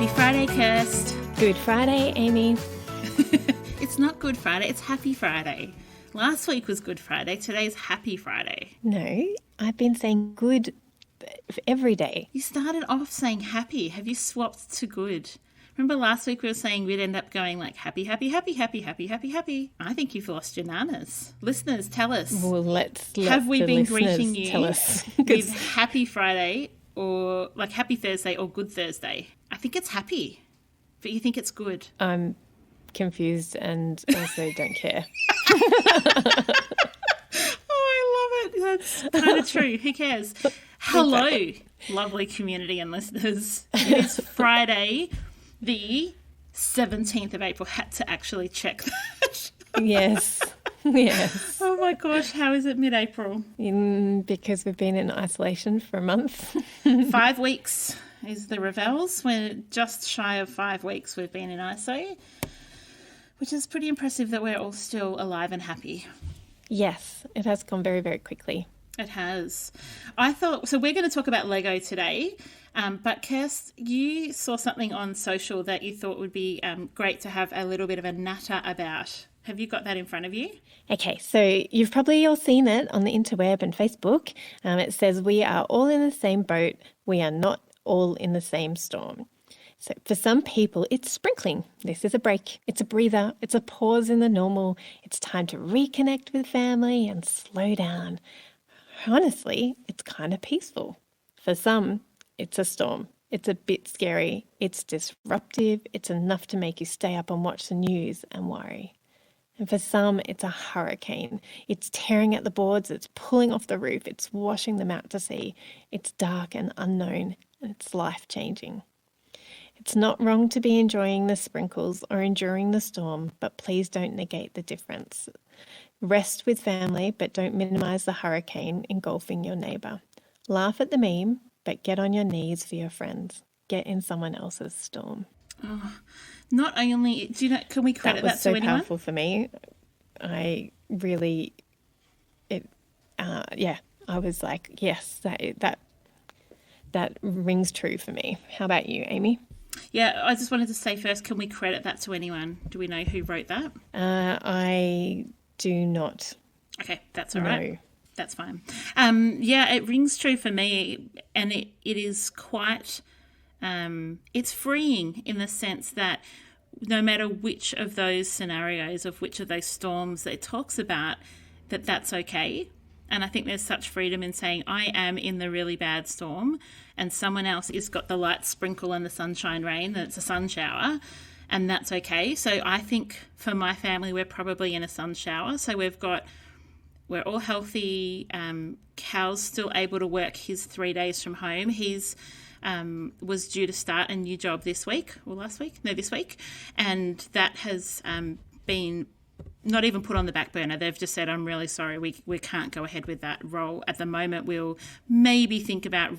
Happy Friday, Kirst. Good Friday, Amy. It's not Good Friday, it's Happy Friday. Last week was Good Friday, today's Happy Friday. No, I've been saying good every day. You started off saying happy. Have you swapped to good? Remember last week we were saying we'd end up going like happy, happy, happy, happy, happy, happy, happy. I think you've lost your nanas. Listeners, tell us. Well, let's have we the been listeners greeting you tell us. with Happy Friday or like Happy Thursday or Good Thursday? I think it's happy, but you think it's good. I'm confused and also don't care. Oh, I love it. That's kind of true. Who cares? Hello, lovely community and listeners. It is Friday, the 17th of April. Had to actually check that. Yes. Oh my gosh, how is it mid-April? Because we've been in isolation for a month. 5 weeks is the revels. We're just shy of 5 weeks we've been in ISO, which is pretty impressive that we're all still alive and happy. Yes, it has gone very, very quickly. It has. I thought, so we're going to talk about Lego today, but Kirst, you saw something on social that you thought would be great to have a little bit of a natter about. Have you got that in front of you? Okay, so you've probably all seen it on the interweb and Facebook. It says, we are all in the same boat. We are not all in the same storm. So for some people, it's sprinkling. This is a break. It's a breather. It's a pause in the normal. It's time to reconnect with family and slow down. Honestly, it's kind of peaceful. For some, it's a storm. It's a bit scary. It's disruptive. It's enough to make you stay up and watch the news and worry. And for some, it's a hurricane. It's tearing at the boards. It's pulling off the roof. It's washing them out to sea. It's dark and unknown, and it's life-changing. It's not wrong to be enjoying the sprinkles or enduring the storm, but please don't negate the difference. Rest with family, but don't minimize the hurricane engulfing your neighbor. Laugh at the meme, but get on your knees for your friends. Get in someone else's storm. Oh, not only, do you know, can we credit that to anyone? That was so powerful for me. I really, I was like, yes, that rings true for me. How about you, Amy? Yeah, I just wanted to say first, can we credit that to anyone? Do we know who wrote that? I do not. Okay, that's all right. That's fine. Yeah, it rings true for me, and it is quite, it's freeing in the sense that no matter which of those scenarios, of which of those storms that it talks about, that's okay. And I think there's such freedom in saying, I am in the really bad storm and someone else has got the light sprinkle and the sunshine rain, that it's a sun shower, and that's okay. So I think for my family, we're probably in a sun shower. So we're all healthy. Cal's still able to work his 3 days from home. He's was due to start a new job this week. And that has been not even put on the back burner. They've just said, I'm really sorry, we can't go ahead with that role at the moment. We'll maybe think about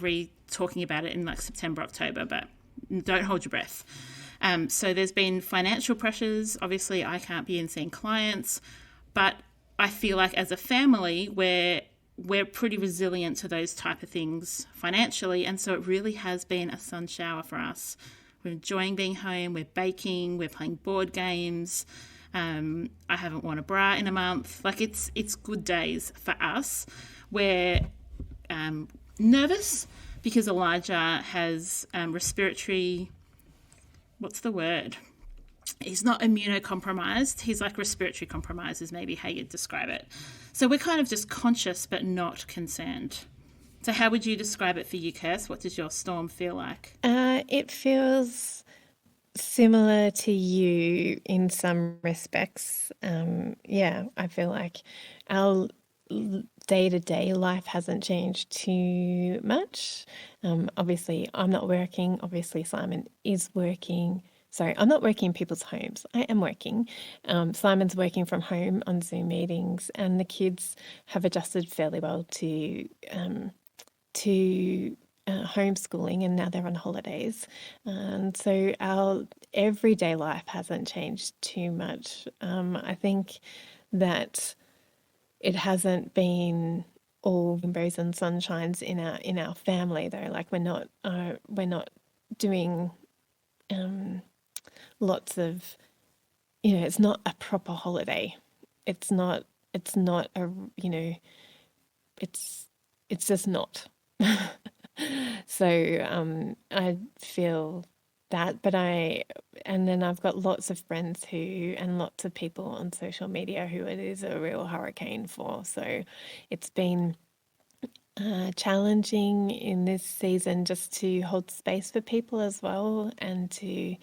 talking about it in like September, October, but don't hold your breath. So there's been financial pressures. Obviously, I can't be in seeing clients, but I feel like as a family, we're pretty resilient to those type of things financially, and so it really has been a sun shower for us. We're enjoying being home, we're baking, we're playing board games. I haven't worn a bra in a month. Like it's good days for us. We're nervous because Elijah has respiratory, what's the word? He's not immunocompromised. He's like respiratory compromised is maybe how you'd describe it. So we're kind of just conscious but not concerned. So how would you describe it for you, Kirst? What does your storm feel like? It feels similar to you in some respects. I feel like our day-to-day life hasn't changed too much. Obviously, I'm not working. Obviously, Simon is working. Sorry, I'm not working in people's homes. I am working. Simon's working from home on Zoom meetings, and the kids have adjusted fairly well to homeschooling, and now they're on holidays. And so our everyday life hasn't changed too much. I think that it hasn't been all rainbows and sunshines in our family though. Like we're not doing lots of, it's not a proper holiday. It's not a, it's just not. So I feel that, and then I've got lots of friends and lots of people on social media who it is a real hurricane for. So it's been challenging in this season just to hold space for people as well, and to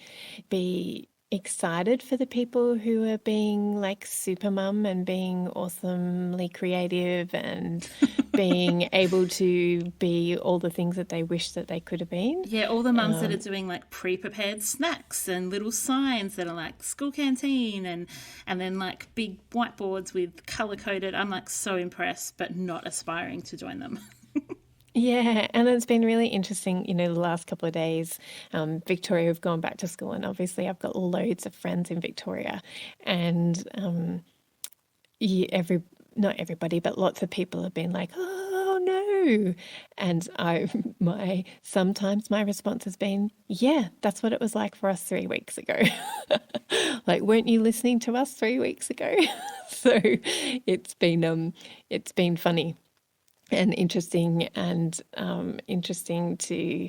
be excited for the people who are being like super mum and being awesomely creative and being able to be all the things that they wish that they could have been. Yeah, all the mums that are doing like pre-prepared snacks and little signs that are like school canteen and then like big whiteboards with colour-coded. I'm like so impressed, but not aspiring to join them. Yeah, and it's been really interesting, the last couple of days. Victoria have gone back to school, and obviously I've got loads of friends in Victoria, and not everybody, but lots of people have been like, "Oh no," and sometimes my response has been, "Yeah, that's what it was like for us 3 weeks ago." Like, weren't you listening to us 3 weeks ago? So it's been funny and interesting, and interesting to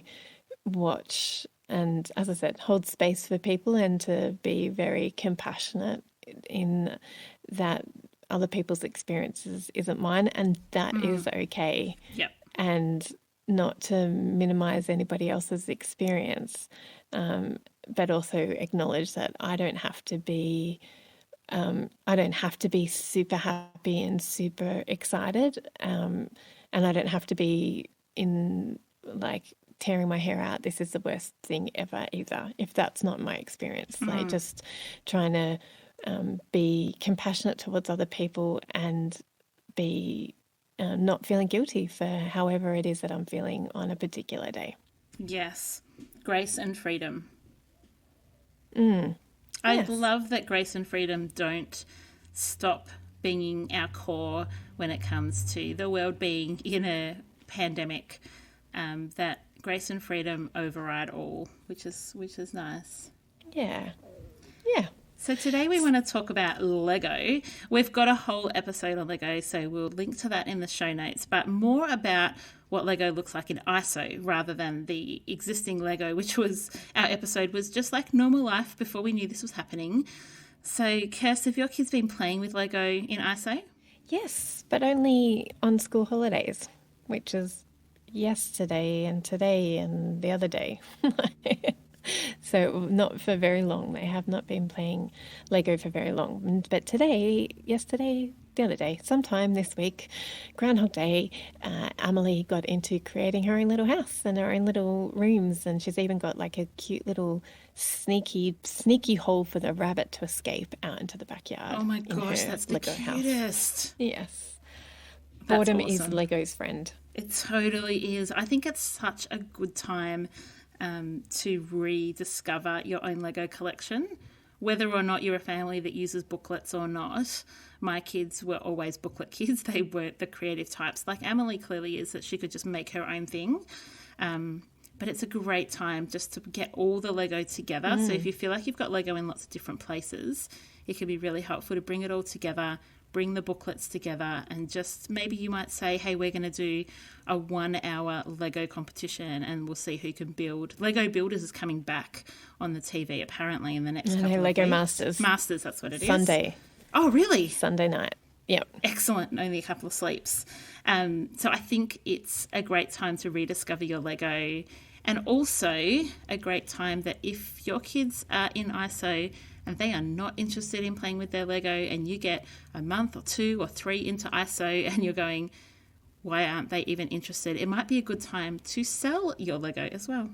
watch, and as I said, hold space for people and to be very compassionate in that other people's experiences isn't mine, and that is okay. Yep. And not to minimize anybody else's experience, but also acknowledge that I don't have to be super happy and super excited, and I don't have to be in like tearing my hair out. This is the worst thing ever either, if that's not my experience. Like, just trying to be compassionate towards other people and be not feeling guilty for however it is that I'm feeling on a particular day. Yes, grace and freedom. I Yes. love that grace and freedom don't stop being our core when it comes to the world being in a pandemic. That grace and freedom override all, which is nice. Yeah. So today we want to talk about Lego. We've got a whole episode on Lego, so we'll link to that in the show notes, but more about what Lego looks like in ISO rather than the existing Lego, which was, our episode was just like normal life before we knew this was happening. So Kirst, have your kids been playing with Lego in ISO? Yes, but only on school holidays, which is yesterday and today and the other day. So not for very long. They have not been playing Lego for very long. But today, yesterday, the other day, sometime this week, Groundhog Day, Amelie got into creating her own little house and her own little rooms. And she's even got like a cute little sneaky hole for the rabbit to escape out into the backyard. Oh my gosh, that's the Lego cutest. House. Yes. That's Boredom awesome. is Lego's friend. It totally is. I think it's such a good time to rediscover your own Lego collection, whether or not you're a family that uses booklets or not. My kids were always booklet kids. They weren't the creative types like Emily clearly is, that she could just make her own thing. But it's a great time just to get all the Lego together. So if you feel like you've got Lego in lots of different places, it can be really helpful to bring it all together, bring the booklets together, and just maybe you might say, hey, we're going to do a 1 hour Lego competition and we'll see who can build. Lego Builders is coming back on the TV apparently in the next couple of Lego weeks. Masters. Masters, that's what it is. Sunday. Oh, really? Sunday night. Yep. Excellent. Only a couple of sleeps. So I think it's a great time to rediscover your Lego, and also a great time that if your kids are in ISO and they are not interested in playing with their Lego, and you get a month or 2 or 3 into ISO and you're going, why aren't they even interested? It might be a good time to sell your Lego as well.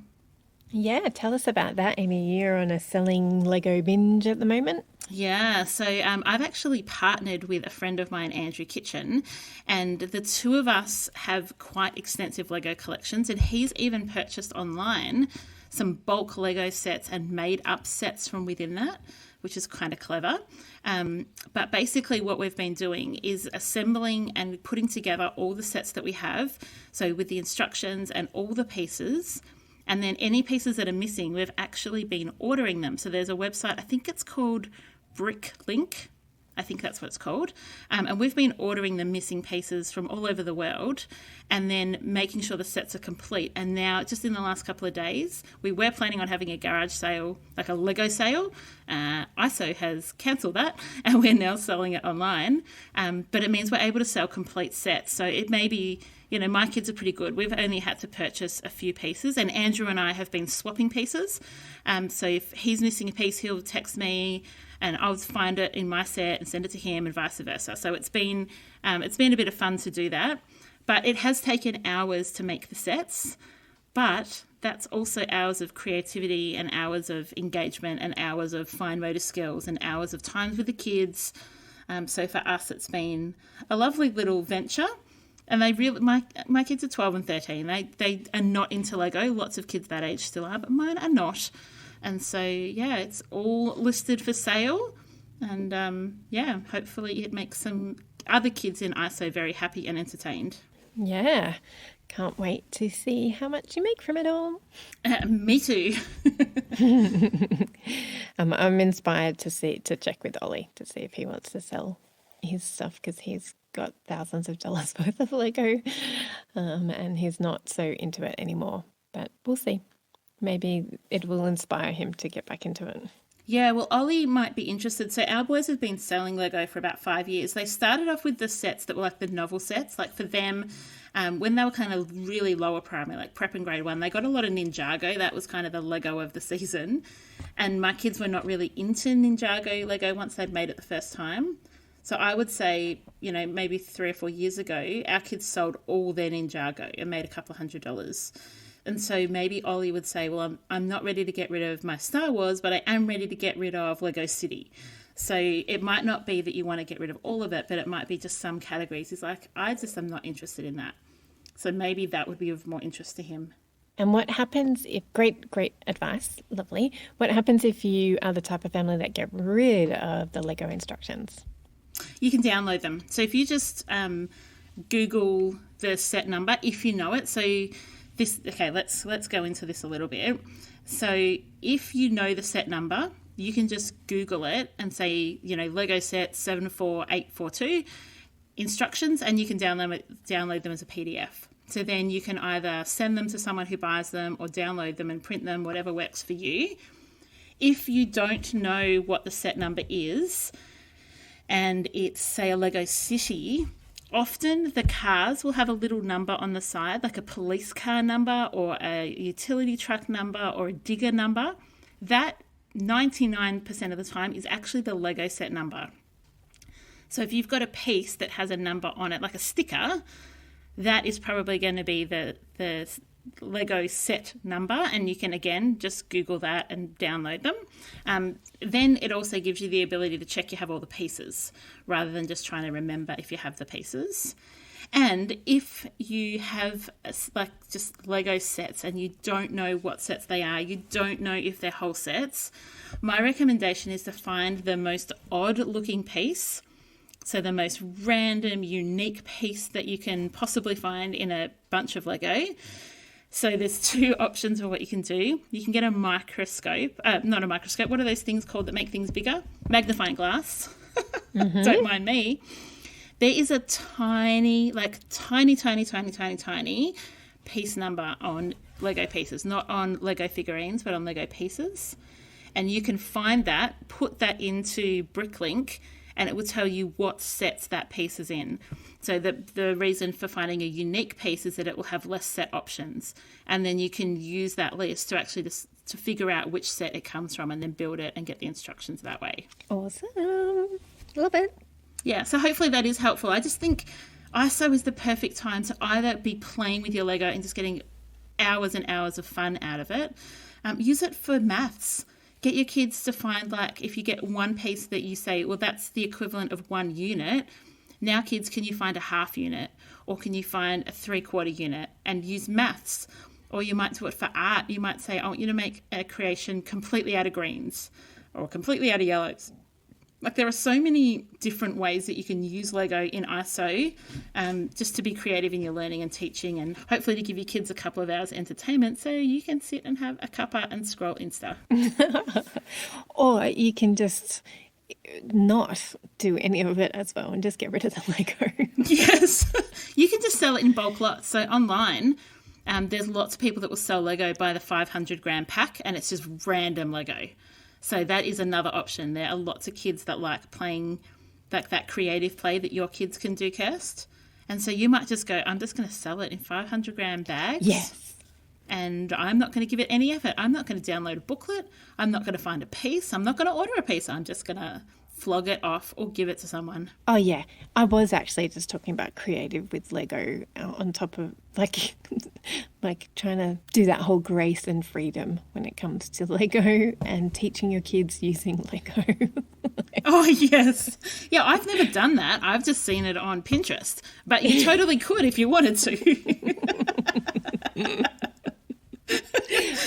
Yeah, tell us about that, Amy. You're on a selling Lego binge at the moment. Yeah, so I've actually partnered with a friend of mine, Andrew Kitchen, and the two of us have quite extensive Lego collections, and he's even purchased online some bulk Lego sets and made up sets from within that, which is kind of clever. But basically what we've been doing is assembling and putting together all the sets that we have, so with the instructions and all the pieces, And then any pieces that are missing, we've actually been ordering them. So there's a website, I think it's called Bricklink. I think that's what it's called. And we've been ordering the missing pieces from all over the world and then making sure the sets are complete. And now, just in the last couple of days, we were planning on having a garage sale, like a Lego sale. ISO has cancelled that and we're now selling it online. But it means we're able to sell complete sets. So it may be, you know, my kids are pretty good. We've only had to purchase a few pieces, and Andrew and I have been swapping pieces. So if he's missing a piece, he'll text me and I'll find it in my set and send it to him and vice versa. So it's been a bit of fun to do that. But it has taken hours to make the sets, but that's also hours of creativity and hours of engagement and hours of fine motor skills and hours of times with the kids. So for us, it's been a lovely little venture. And they really, my kids are 12 and 13. They are not into Lego. Lots of kids that age still are, but mine are not. And so, yeah, it's all listed for sale. And, yeah, hopefully it makes some other kids in ISO very happy and entertained. Yeah. Can't wait to see how much you make from it all. Me too. I'm inspired to check with Ollie to see if he wants to sell his stuff, because he's got thousands of dollars worth of Lego, and he's not so into it anymore. But we'll see. Maybe it will inspire him to get back into it. Yeah, well, Ollie might be interested. So our boys have been selling Lego for about 5 years. They started off with the sets that were like the novel sets. Like for them, when they were kind of really lower primary, like prep and grade 1, they got a lot of Ninjago. That was kind of the Lego of the season. And my kids were not really into Ninjago Lego once they'd made it the first time. So I would say, you know, maybe 3 or 4 years ago, our kids sold all their Ninjago and made a couple of $100s. And so maybe Ollie would say, well, I'm not ready to get rid of my Star Wars, but I am ready to get rid of Lego City. So it might not be that you want to get rid of all of it, but it might be just some categories. He's like, I just am not interested in that. So maybe that would be of more interest to him. And what happens if, great advice, lovely. What happens if you are the type of family that get rid of the Lego instructions? You can download them. So if you just Google the set number, if you know it. So let's go into this a little bit. So if you know the set number, you can just Google it and say, you know, Lego set 74842 instructions, and you can download them as a PDF. So then you can either send them to someone who buys them or download them and print them, whatever works for you. If you don't know what the set number is, and it's, say, a Lego City, often the cars will have a little number on the side, like a police car number or a utility truck number or a digger number. That 99% of the time is actually the Lego set number. So if you've got a piece that has a number on it, like a sticker, that is probably going to be the Lego set number, and you can again just Google that and download them. Then it also gives you the ability to check you have all the pieces rather than just trying to remember if you have the pieces. And if you have like just Lego sets and you don't know what sets they are, you don't know if they're whole sets, my recommendation is to find the most odd looking piece. So the most random, unique piece that you can possibly find in a bunch of Lego. So there's 2 options for what you can do. You can get a microscope, not a microscope. What are those things called that make things bigger? Magnifying glass. Mm-hmm. Don't mind me. There is a tiny piece number on Lego pieces, not on Lego figurines, but on Lego pieces. And you can find that, put that into Bricklink, and it will tell you what sets that piece is in. So the reason for finding a unique piece is that it will have less set options. And then you can use that list to actually to figure out which set it comes from and then build it and get the instructions that way. Awesome. Love it. Yeah, so hopefully that is helpful. I just think ISO is the perfect time to either be playing with your Lego and just getting hours and hours of fun out of it. Use it for maths. Get your kids to find, like, if you get one piece that you say, well, that's the equivalent of 1 unit. Now, kids, can you find a half unit? Or can you find a 3/4 unit? And use maths. Or you might do it for art. You might say, I want you to make a creation completely out of greens or completely out of yellows Like there are so many different ways that you can use Lego in ISO, just to be creative in your learning and teaching, and hopefully to give your kids a couple of hours entertainment so you can sit and have a cuppa and scroll Insta. Or you can just not do any of it as well and just get rid of the Lego. Yes. You can just sell it in bulk lots. So online, there's lots of people that will sell Lego by the 500 gram pack, and it's just random Lego. So that is another option. There are lots of kids that like playing like that creative play that your kids can do, Kirst. And so you might just go, I'm just going to sell it in 500 gram bags. Yes. And I'm not going to give it any effort. I'm not going to download a booklet. I'm not going to find a piece. I'm not going to order a piece. I'm just going to flog it off or give it to someone. Oh, yeah. I was actually just talking about creative with Lego on top of like trying to do that whole grace and freedom when it comes to Lego and teaching your kids using Lego. Oh, yes. Yeah, I've never done that. I've just seen it on Pinterest. But you totally could if you wanted to.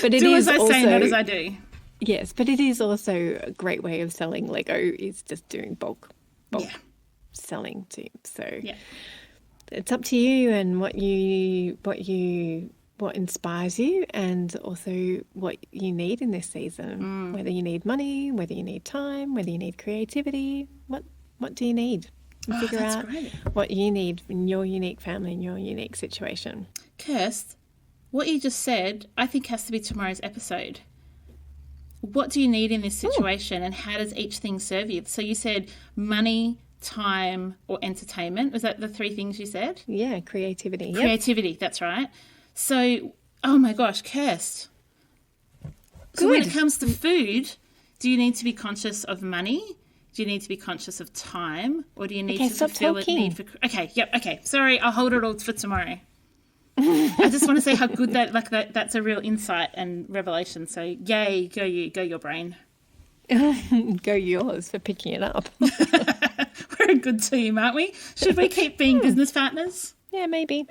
But it do is as I also, say, not as I do. Yes, but it is also a great way of selling Lego is just doing bulk Yeah. selling too. So Yeah. it's up to you and what inspires you, and also what you need in this season. Whether you need money, whether you need time, whether you need creativity. What do you need? And figure that's out great. what you need in your unique family, in your unique situation. Kirst, what you just said, I think has to be tomorrow's episode. What do you need in this situation, and how does each thing serve you? So you said money, time, or entertainment. Was that the three things you said? Yeah, creativity. Yep. Creativity, that's right. So, oh my gosh, Kirst. So when it comes to food, do you need to be conscious of money? Do you need to be conscious of time? Or do you need to fulfill a need for... Okay, yep, okay. Sorry, I'll hold it all for tomorrow. I just want to say how good that's a real insight and revelation. So yay, go you, go your brain. Go yours for picking it up. We're a good team, aren't we? Should we keep being business partners? Yeah, maybe.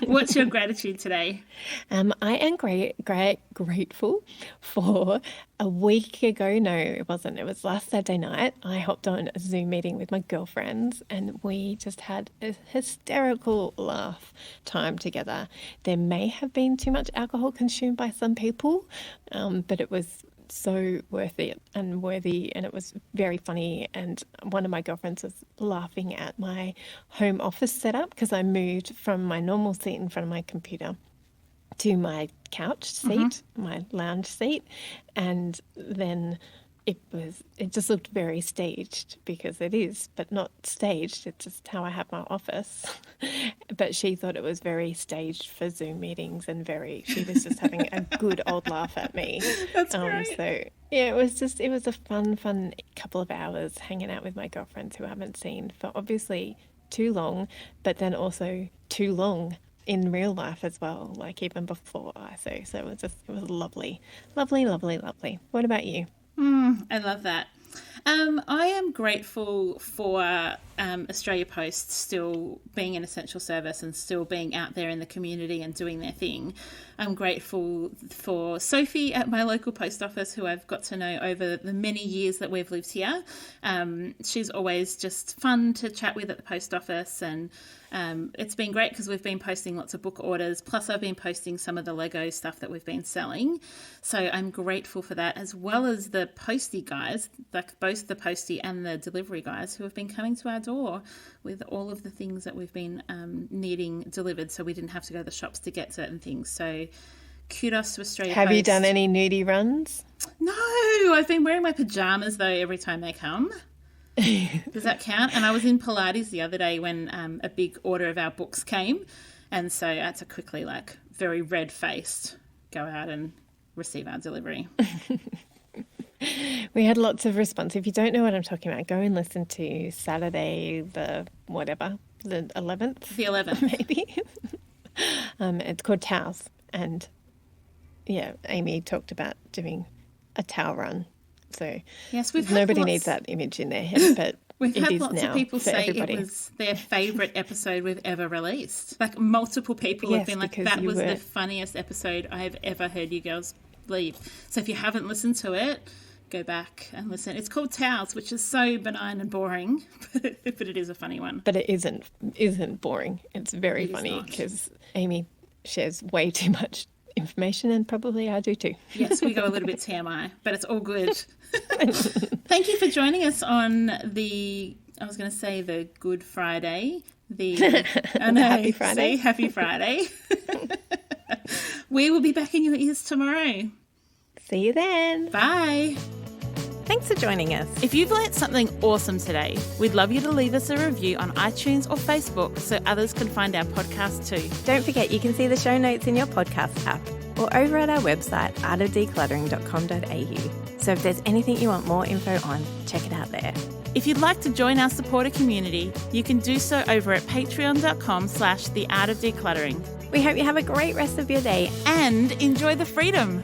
What's your gratitude today? I am grateful for a week ago. No, it wasn't. It was last Saturday night. I hopped on a Zoom meeting with my girlfriends and we just had a hysterical laugh time together. There may have been too much alcohol consumed by some people, but it was so worth it and worthy, and it was very funny. And one of my girlfriends was laughing at my home office setup because I moved from my normal seat in front of my computer to my couch seat, my lounge seat, and then it just looked very staged, because it is, but not staged. It's just how I have my office. But she thought it was very staged for Zoom meetings, and she was just having a good old laugh at me. That's great. So yeah, it was a fun couple of hours hanging out with my girlfriends who I haven't seen for obviously too long, but then also too long in real life as well, like even before ISO. So it was lovely. What about you? I love that. I am grateful for Australia Post still being an essential service and still being out there in the community and doing their thing. I'm grateful for Sophie at my local post office, who I've got to know over the many years that we've lived here. She's always just fun to chat with at the post office, and it's been great because we've been posting lots of book orders, plus I've been posting some of the Lego stuff that we've been selling. So I'm grateful for that, as well as the postie guys, like both the postie and the delivery guys, who have been coming to our door with all of the things that we've been needing delivered, so we didn't have to go to the shops to get certain things. So kudos to Australia Post. Have you done any nudie runs? No, I've been wearing my pajamas though every time they come. Does that count? And I was in Pilates the other day when a big order of our books came, and so I had to quickly, like, very red-faced, go out and receive our delivery. We had lots of response. If you don't know what I'm talking about, go and listen to Saturday the 11th. The 11th. Maybe. It's called Towels. And, yeah, Amy talked about doing a towel run. So yes, nobody needs that image in their head, but we've it had is lots now of people say everybody. It was their favourite episode we've ever released. Like, multiple people have been like, that was the funniest episode I have ever heard you girls leave. So if you haven't listened to it, go back and listen. It's called Towels, which is so benign and boring, but it is a funny one. But it isn't boring. It's very funny because Amy shares way too much information, and probably I do too. Yes, we go a little bit TMI, but it's all good. Thank you for joining us on the Good Friday. Happy Friday. Happy Friday. We will be back in your ears tomorrow. See you then. Bye. Thanks for joining us. If you've learnt something awesome today, we'd love you to leave us a review on iTunes or Facebook so others can find our podcast too. Don't forget you can see the show notes in your podcast app or over at our website, artofdecluttering.com.au. So if there's anything you want more info on, check it out there. If you'd like to join our supporter community, you can do so over at patreon.com/theartofdecluttering. We hope you have a great rest of your day and enjoy the freedom.